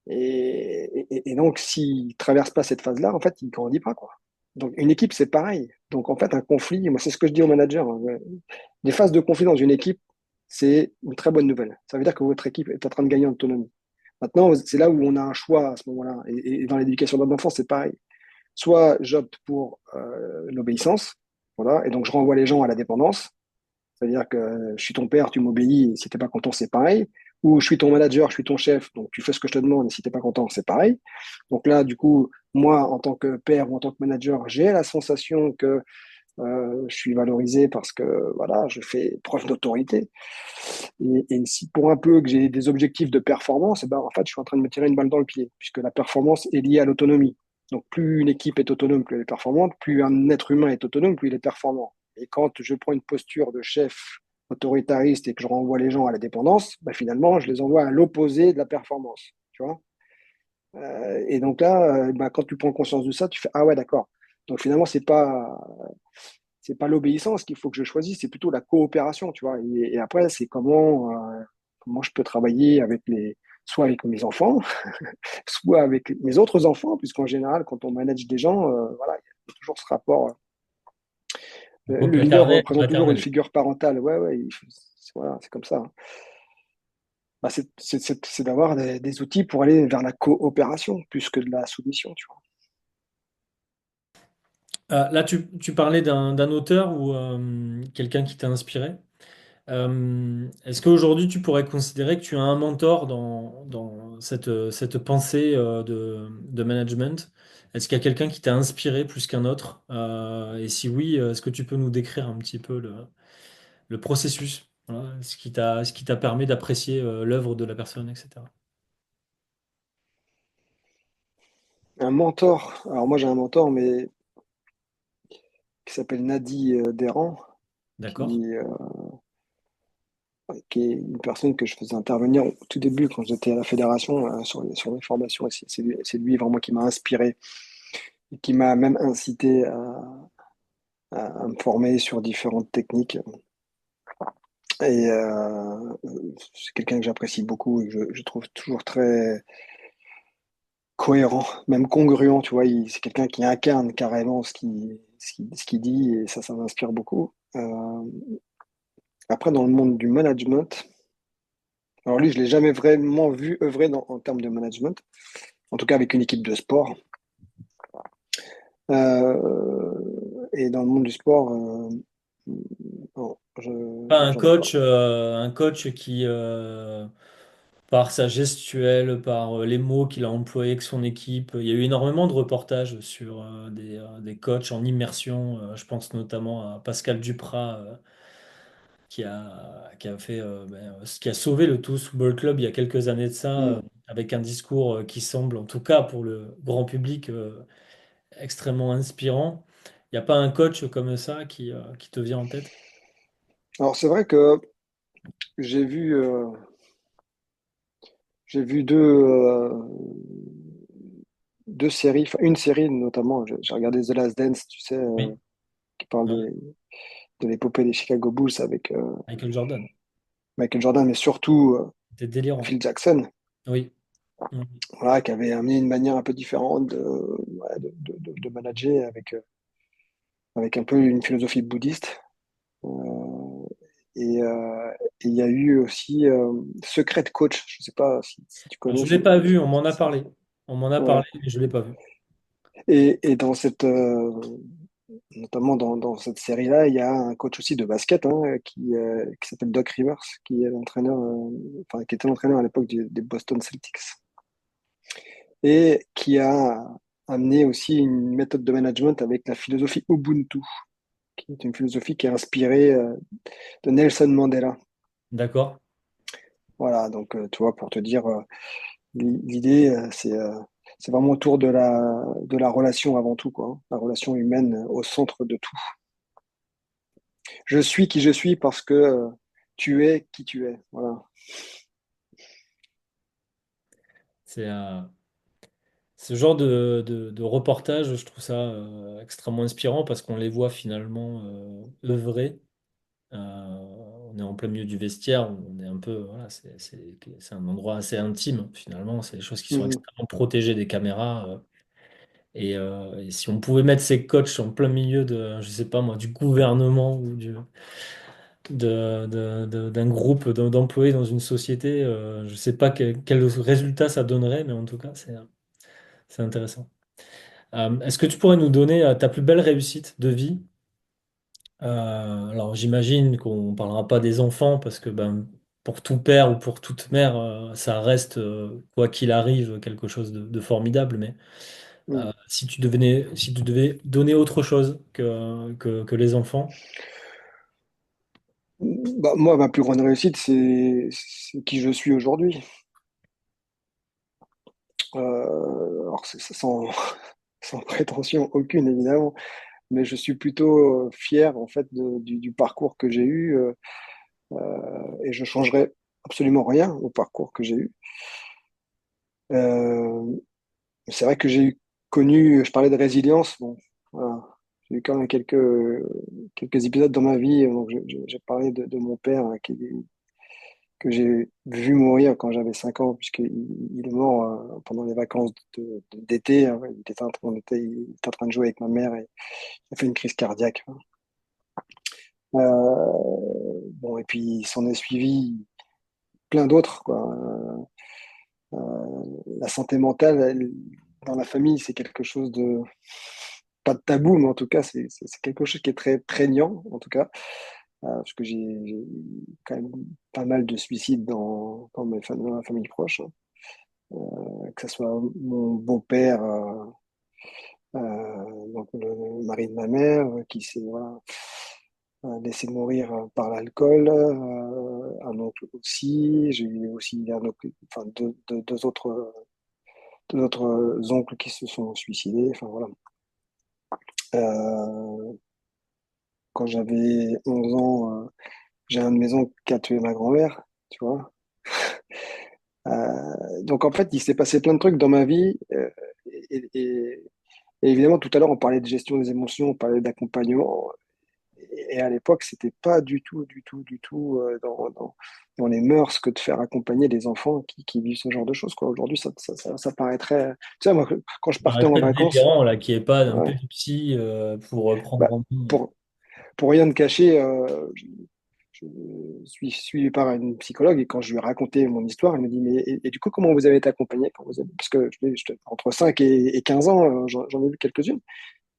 Et donc, s'il traverse pas cette phase-là, en fait, il grandit pas, quoi. Donc, une équipe, c'est pareil. Donc, en fait, un conflit, moi, c'est ce que je dis aux managers, hein. Les phases de conflit dans une équipe, c'est une très bonne nouvelle. Ça veut dire que votre équipe est en train de gagner en autonomie. Maintenant, c'est là où on a un choix à ce moment-là. Et dans l'éducation d'un enfant, c'est pareil. Soit j'opte pour l'obéissance, voilà, et donc je renvoie les gens à la dépendance. C'est-à-dire que je suis ton père, tu m'obéis, et si t'es pas content, c'est pareil. Ou je suis ton manager, je suis ton chef, donc tu fais ce que je te demande, et si t'es pas content, c'est pareil. Donc là, du coup, moi, en tant que père ou en tant que manager, j'ai la sensation que je suis valorisé parce que voilà, je fais preuve d'autorité. Et si pour un peu que j'ai des objectifs de performance, eh ben, en fait, je suis en train de me tirer une balle dans le pied, puisque la performance est liée à l'autonomie. Donc plus une équipe est autonome, plus elle est performante, plus un être humain est autonome, plus il est performant. Et quand je prends une posture de chef autoritariste et que je renvoie les gens à la dépendance, ben finalement, je les envoie à l'opposé de la performance. Tu vois. Et donc là, ben, quand tu prends conscience de ça, tu fais ah ouais, d'accord. Donc finalement, c'est pas l'obéissance qu'il faut que je choisisse, c'est plutôt la coopération, tu vois. Et après, c'est comment je peux travailler avec soit avec mes enfants, soit avec mes autres enfants, puisqu'en général, quand on manage des gens, voilà, il y a toujours ce rapport. Le Le couple leader paternel, représente toujours une maternel. figure parentale. Ouais, ouais, voilà, c'est comme ça, hein. Bah, c'est d'avoir des outils pour aller vers la coopération plus que de la soumission, tu vois. Là, tu parlais d'un auteur ou quelqu'un qui t'a inspiré. Est-ce qu'aujourd'hui, tu pourrais considérer que tu as un mentor dans cette pensée de management? Est-ce qu'il y a quelqu'un qui t'a inspiré plus qu'un autre? Et si oui, est-ce que tu peux nous décrire un petit peu le processus, voilà, ce qui t'a permis d'apprécier l'œuvre de la personne, etc. Un mentor. Alors moi, j'ai un mentor, mais qui s'appelle Nadi Deran, D'accord? qui, euh, qui est une personne que je faisais intervenir au tout début quand j'étais à la fédération sur les formations. Et c'est lui vraiment qui m'a inspiré et qui m'a même incité à me former sur différentes techniques. Et c'est quelqu'un que j'apprécie beaucoup et que je trouve toujours très cohérent, même congruent, tu vois. C'est quelqu'un qui incarne carrément ce qu'il dit et ça m'inspire beaucoup. Après, dans le monde du management, alors lui, je l'ai jamais vraiment vu œuvrer en termes de management, en tout cas avec une équipe de sport. Et dans le monde du sport, non, Pas j'en ai pas. un coach qui, par sa gestuelle, par les mots qu'il a employés avec son équipe. Il y a eu énormément de reportages sur des coachs en immersion. Je pense notamment à Pascal Duprat, qui a fait, ce qui a sauvé le TuS Football Club il y a quelques années de ça, Hmm. avec un discours qui semble, en tout cas pour le grand public, extrêmement inspirant. Il n'y a pas un coach comme ça qui te vient en tête? Alors c'est vrai que j'ai vu, euh, j'ai vu deux séries, enfin une série notamment. J'ai regardé The Last Dance, tu sais, Oui, qui parle ouais, de l'épopée des Chicago Bulls avec Michael Jordan. Michael Jordan, mais surtout C'était délirant. Phil Jackson, Oui. Mm. voilà, qui avait amené une manière un peu différente ouais, de manager avec un peu une philosophie bouddhiste. Euh, et il y a eu aussi Secret Coach, je ne sais pas si tu connais Je ne l'ai pas vu, on m'en a ça. parlé. On m'en a Ouais. parlé, mais je ne l'ai pas vu. Et notamment dans cette série-là, il y a un coach aussi de basket qui s'appelle Doc Rivers, qui est l'entraîneur, enfin, qui était l'entraîneur à l'époque des Boston Celtics et qui a amené aussi une méthode de management avec la philosophie Ubuntu, qui est une philosophie qui est inspirée de Nelson Mandela. D'accord. Voilà, donc tu vois, pour te dire, l'idée, c'est vraiment autour de la relation avant tout, quoi, hein. La relation humaine au centre de tout. Je suis qui je suis parce que tu es qui tu es. Voilà. C'est ce genre de reportage, je trouve ça extrêmement inspirant parce qu'on les voit finalement œuvrer. Euh, on est en plein milieu du vestiaire, on est un peu, voilà, c'est un endroit assez intime finalement. C'est des choses qui sont Mhm. extrêmement protégées des caméras. Et si on pouvait mettre ces coachs en plein milieu de, je sais pas moi, du gouvernement ou d'un groupe d'employés dans une société, je sais pas quel résultat ça donnerait, mais en tout cas, c'est intéressant. Est-ce que tu pourrais nous donner ta plus belle réussite de vie? Alors j'imagine qu'on ne parlera pas des enfants parce que ben, pour tout père ou pour toute mère, ça reste, quoi qu'il arrive, quelque chose de formidable. Mais Mhm. si tu devais donner autre chose que les enfants, Bah, moi, ma plus grande réussite, c'est qui je suis aujourd'hui. Alors, c'est sans, sans prétention aucune, évidemment, mais je suis plutôt fier, en fait, du parcours que j'ai eu, et je changerai absolument rien au parcours que j'ai eu. Euh, c'est vrai que connu, je parlais de résilience, bon, voilà. J'ai eu quand même quelques épisodes dans ma vie. Donc j'ai parlé de mon père que j'ai vu mourir quand j'avais 5 ans, puisqu'il est mort pendant les vacances d'été. Hein. Il était en train de jouer avec ma mère et il a fait une crise cardiaque. Bon, et puis il s'en est suivi plein d'autres, quoi. La santé mentale, dans la famille, c'est quelque chose de, pas de tabou, mais en tout cas, c'est quelque chose qui est très prégnant, en tout cas, parce que j'ai quand même pas mal de suicides dans ma famille proche, hein. Que ce soit mon beau-père, donc le mari de ma mère, qui s'est voilà, laissé mourir par l'alcool, un oncle aussi, j'ai eu aussi un oncle, enfin, deux autres oncles qui se sont suicidés, enfin voilà. Euh, Quand j'avais 11 ans, j'ai un de mes oncles qui a tué ma grand-mère, tu vois. Donc en fait, il s'est passé plein de trucs dans ma vie. Et, et- et évidemment, tout à l'heure, on parlait de gestion des émotions, on parlait d'accompagnement. Et à l'époque, c'était pas du tout dans les mœurs que de faire accompagner des enfants qui vivent ce genre de choses, quoi. Aujourd'hui, ça paraîtrait. Tu sais, moi, quand je ça partais en paraîtrait vacances, délirant là, qu'il n'y ait pas un ouais, petit pour prendre bah, en main. pour, pour rien te cacher, je suis suivi par une psychologue et quand je lui ai raconté mon histoire, elle me dit, mais et du coup, comment vous avez été accompagné quand vous avez... Parce que entre 5 et 15 ans, j'en ai vu quelques-unes.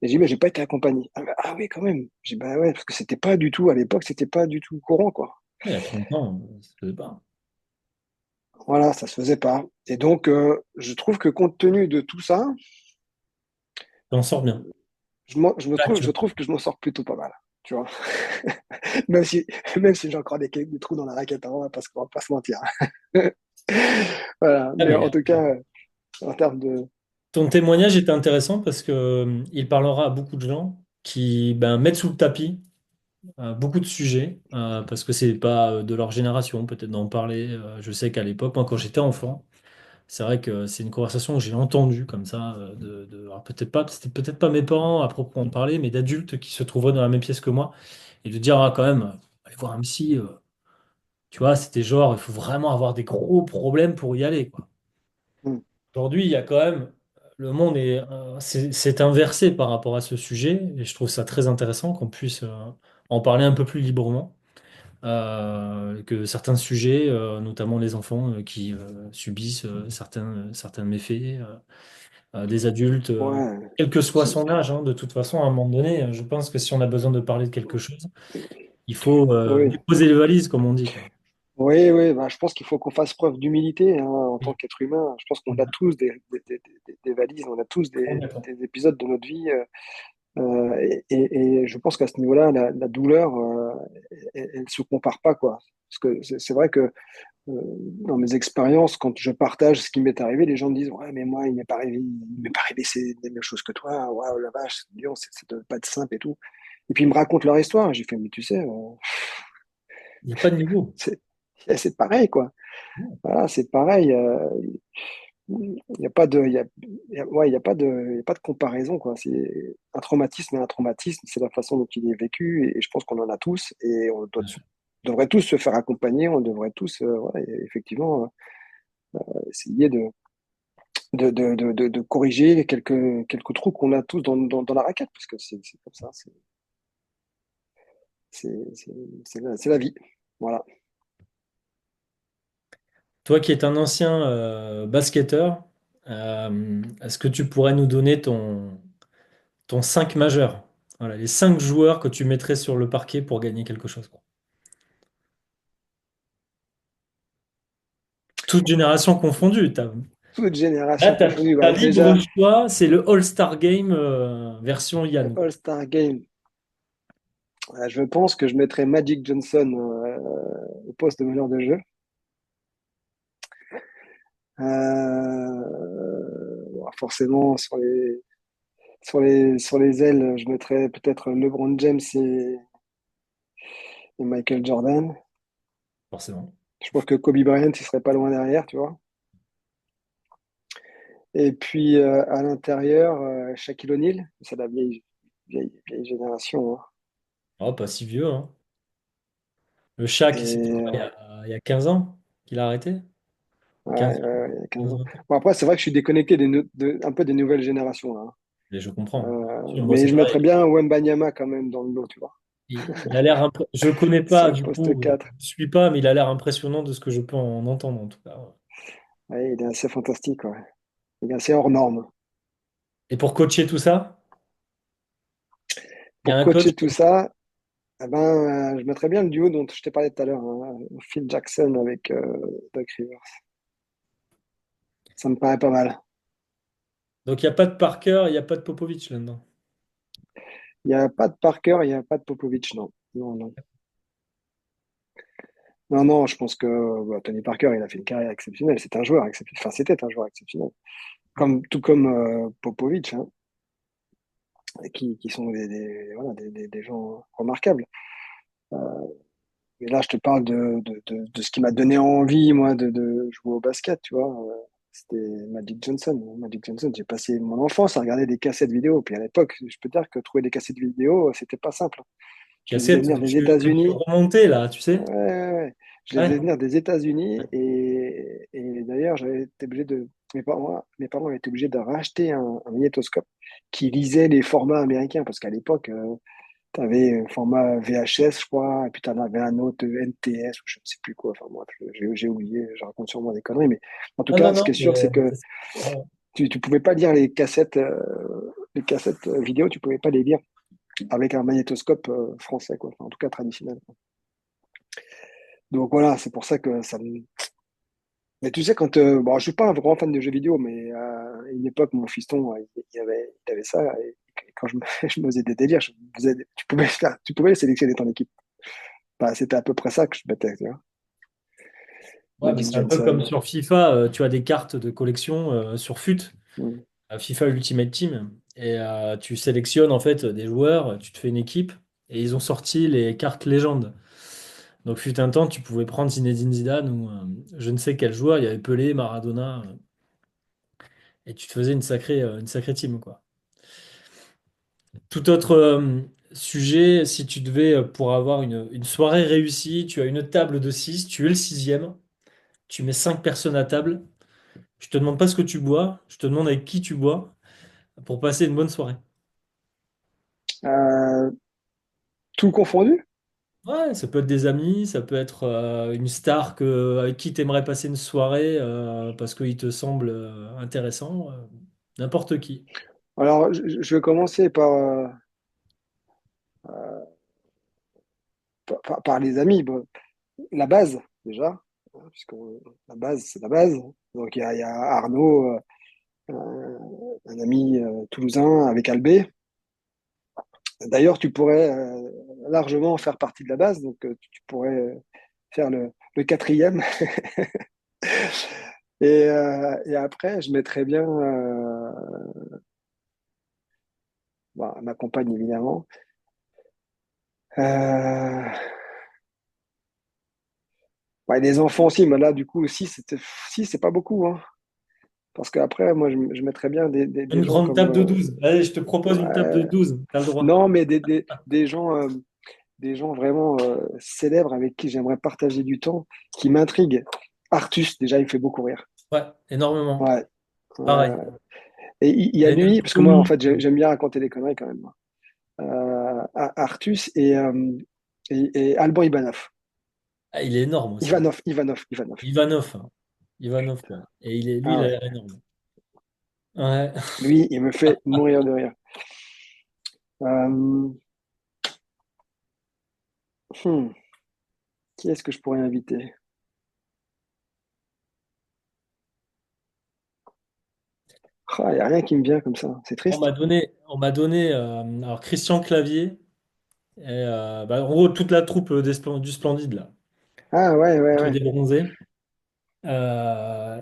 Et j'ai dit, mais j'ai pas été accompagné. Ah oui, quand même. J'ai dit, bah ouais, parce que c'était pas du tout, à l'époque, c'était pas du tout courant, quoi. Il y a 30 ans, ça se faisait pas. Voilà, ça se faisait pas. Et donc, je trouve que compte tenu de tout ça, On sort bien. Là, je trouve que je m'en sors plutôt pas mal. Tu vois, même si, même si j'ai encore des trous dans la raquette, hein, parce qu'on va pas se mentir. Voilà, Ah, mais en mais tout cas, en termes de... ton témoignage était intéressant parce que il parlera à beaucoup de gens qui ben, mettent sous le tapis beaucoup de sujets parce que c'est pas de leur génération peut-être d'en parler. Je sais qu'à l'époque, moi quand j'étais enfant, c'est vrai que c'est une conversation que j'ai entendue comme ça alors peut-être pas, c'était peut-être pas mes parents à proprement parler, mais d'adultes qui se trouveraient dans la même pièce que moi et de dire ah, quand même, allez voir un psy, tu vois, c'était genre il faut vraiment avoir des gros problèmes pour y aller, quoi. Hmm, Aujourd'hui, il y a quand même, le monde c'est inversé par rapport à ce sujet, et je trouve ça très intéressant qu'on puisse en parler un peu plus librement, que certains sujets, notamment les enfants qui subissent certains méfaits, des adultes, ouais, quel que soit c'est- son âge, hein, de toute façon, à un moment donné, je pense que si on a besoin de parler de quelque chose, il faut oui, déposer les valises, comme on dit, quoi. oui, oui, bah, je pense qu'il faut qu'on fasse preuve d'humilité hein, en tant qu'être humain. Je pense qu'on a tous des valises, on a tous Complètement. des épisodes de notre vie. Et je pense qu'à ce niveau-là, la douleur, elle se compare pas, quoi. Parce que c'est vrai que dans mes expériences, quand je partage ce qui m'est arrivé, les gens me disent, ouais, mais moi, il m'est pas arrivé les mêmes choses que toi. Waouh, la vache, c'est dur, ça doit pas être simple et tout. Et puis ils me racontent leur histoire. J'ai fait, mais tu sais, Il n'y a pas de niveau. C'est c'est pareil, quoi. Voilà, c'est pareil. Il n'y a pas de, ouais, il y a pas de comparaison, quoi. C'est un traumatisme et un traumatisme, c'est la façon dont il est vécu, et je pense qu'on en a tous, et Bien sûr. devrait tous se faire accompagner, on devrait tous, ouais, effectivement, essayer de corriger quelques trous qu'on a tous dans la raquette, parce que c'est comme ça, c'est la vie. Voilà. Toi qui es un ancien basketteur, est-ce que tu pourrais nous donner ton 5 majeur? Voilà, les 5 joueurs que tu mettrais sur le parquet pour gagner quelque chose, quoi. Toute génération confondue. Toute Là, génération t'as, confondue. t'as Bah, libre déjà, choix, c'est le All-Star Game version le Yann, quoi. All-Star Game. Je pense que je mettrais Magic Johnson au poste de meneur de jeu. Bon, forcément, sur les ailes, je mettrais peut-être LeBron James et Michael Jordan. Forcément. Je pense que Kobe Bryant, il serait pas loin derrière, tu vois. Et puis à l'intérieur, Shaquille O'Neal, c'est la vieille génération, hein. Oh, pas si vieux, hein. Le Shaq, c'était Et quoi, il y a 15 ans qu'il a arrêté? ouais, 15 ans, il y a 15 15 ans. ans. Bon, après, c'est vrai que je suis déconnecté un peu des nouvelles générations, là, hein. Et je comprends. Moi, Mais c'est je pareil. mettrais bien Wembanyama quand même dans le lot, tu vois. Il a l'air je le connais Sur pas, le du poste coup, 4. je suis pas, mais il a l'air impressionnant de ce que je peux en entendre, en tout cas. Ouais, il est assez fantastique, ouais. Il est assez hors norme. Et pour coacher tout ça, il y a Pour un coach. coacher tout ça, eh ben, je mettrais bien le duo dont je t'ai parlé tout à l'heure, hein, Phil Jackson avec Doc Rivers. Ça me paraît pas mal. Donc, il n'y a pas de Parker, il n'y a pas de Popovic là-dedans. Il n'y a pas de Parker, il n'y a pas de Popovic, non. Non, non. Non, non, je pense que bah, Tony Parker, il a fait une carrière exceptionnelle. C'est un joueur exceptionnel. Enfin, c'était un joueur exceptionnel. Tout comme Popovic, hein, qui sont voilà, des gens remarquables. Et là, je te parle de ce qui m'a donné envie, moi, de jouer au basket, tu vois. C'était Magic Johnson. Magic Johnson, j'ai passé mon enfance à regarder des cassettes vidéo. Puis à l'époque, je peux te dire que trouver des cassettes vidéo, c'était pas simple. Je les faisais Cassette venir des que tu États-Unis. remontais là, tu Ouais, sais? ouais, ouais. Je les faisais Ouais. venir des États-Unis, et d'ailleurs, j'avais été obligé de. Mes parents avaient été obligés de racheter un magnétoscope qui lisait les formats américains, parce qu'à l'époque, tu avais format VHS, je crois, et puis tu en avais un autre NTS, ou je ne sais plus quoi. Enfin, bref, j'ai oublié, je raconte sûrement des conneries, mais en tout Non, non, cas, ce non, qui est sûr, mais c'est que ouais. tu pouvais pas lire les cassettes vidéo, tu pouvais pas les lire avec un magnétoscope français, quoi. Enfin, en tout cas traditionnel. Donc voilà, c'est pour ça que ça me. Mais tu sais, bon, je suis pas un grand fan de jeux vidéo, mais à une époque, mon fiston, il avait ça, et quand je me faisais des délires, tu pouvais sélectionner ton équipe. Bah, c'était à peu près ça que je mettais, tu vois. Ouais, mais Magic c'est un peu comme Johnson. sur FIFA, tu as des cartes de collection sur FUT, Mm. FIFA Ultimate Team, et tu sélectionnes en fait des joueurs, tu te fais une équipe, et ils ont sorti les cartes légendes. Donc, fut un temps, tu pouvais prendre Zinedine Zidane ou je ne sais quel joueur, il y avait Pelé, Maradona, et tu te faisais une sacrée team, quoi. Tout autre sujet, si tu devais, pour avoir une soirée réussie, tu as une table de 6, tu es le sixième, tu mets 5 personnes à table, je te demande pas ce que tu bois, je te demande avec qui tu bois pour passer une bonne soirée. Euh, Tout confondu? Ouais, ça peut être des amis, ça peut être une star avec qui tu aimerais passer une soirée parce qu'il te semble intéressant, n'importe qui. Alors, je vais commencer par les amis. Bon, la base, déjà, hein, la base, c'est la base. Donc, il y a Arnaud, un ami toulousain avec Albé. D'ailleurs, tu pourrais largement faire partie de la base, donc tu pourrais faire le quatrième. Et après, je mettrais bien bah, ma compagne, évidemment. Euh, Ouais, les enfants aussi, mais là, du coup, aussi, si, c'est pas beaucoup, hein. Parce qu'après, moi, je mettrais bien des Une gens grande comme. table de 12. Allez, je te propose une table de Ouais, 12. T'as le droit. non, mais des gens vraiment célèbres avec qui j'aimerais partager du temps, qui m'intriguent. Artus, déjà, il me fait beaucoup rire. Ouais, énormément. Ouais. Pareil. Ouais. Et il y a Et nuit, parce que moi, en Tommy. fait, j'aime bien raconter des conneries quand même, moi. Artus et Alban Ivanov. Ah, il est énorme aussi. Ivanov. Ivanov, hein. Ivanov, quoi. Et lui, Ah il a ouais. l'air énorme. Ouais. Lui, il me fait mourir de rire. Euh, hmm, Qui est-ce que je pourrais inviter? Il n'y a rien qui me vient comme ça. C'est triste. Alors Christian Clavier, et, bah, en gros, toute la troupe du Splendide, là, Ah ouais, ouais, que ouais. des bronzés.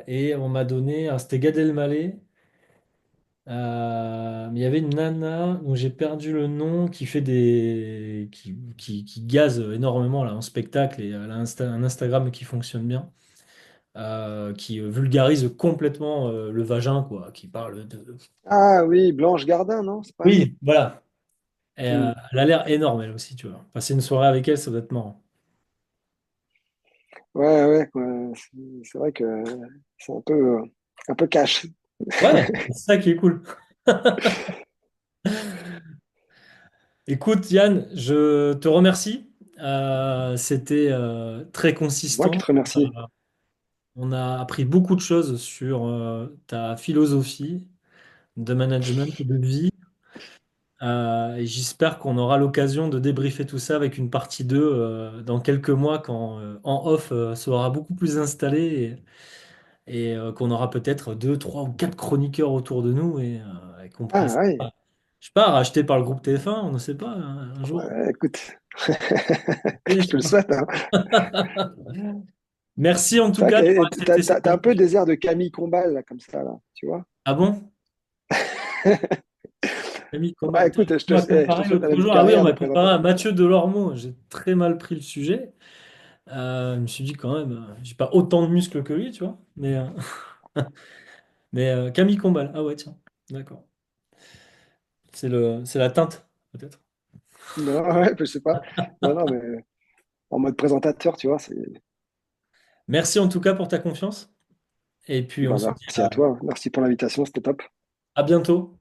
Et on m'a donné, alors, c'était Gad Elmaleh. Mais il y avait une nana dont j'ai perdu le nom qui fait qui gaze énormément là en spectacle et elle a un Instagram qui fonctionne bien, qui vulgarise complètement le vagin quoi, qui parle de. Ah oui, Blanche Gardin, non? C'est pas elle? Oui, voilà. Et, Hmm. elle a l'air énorme elle aussi, tu vois. Passer une soirée avec elle, ça doit être marrant. Ouais, ouais, ouais. C'est vrai que c'est un peu cash. Ouais, c'est ça qui est cool. Écoute, Yann, je te remercie. C'était très C'est moi qui consistant. te remercie. On a appris beaucoup de choses sur ta philosophie de management et de vie. Et j'espère qu'on aura l'occasion de débriefer tout ça avec une partie 2 dans quelques mois quand en off sera beaucoup plus installé et qu'on aura peut-être deux, trois ou quatre chroniqueurs autour de nous et qu'on pourra, Ah ouais, je sais pas, racheter par le groupe TF1, on ne sait pas, hein, un jour. ouais, écoute, Je je te sais le pas. souhaite, hein. Merci en tout C'est vrai cas d'avoir que accepté cet t'as un peu échange. des airs de Camille Combal, là, comme ça, là, tu vois? Ah bon? Camille Combal. Ouais, Putain, écoute, on m'a je te comparé souhaite la l'autre même jour. Ah oui, on carrière de m'a comparé à présentateur. Mathieu Delormeau. J'ai très mal pris le sujet. Je me suis dit quand même, j'ai pas autant de muscles que lui, tu vois. Mais Camille Combal. Ah ouais, tiens. D'accord. C'est la teinte, peut-être. Non, ouais, je sais pas. Non, non, mais en mode présentateur, tu vois, c'est. Merci en tout cas pour ta confiance. Et puis on Bah, se dit merci à toi. Merci pour l'invitation, c'était top. à bientôt.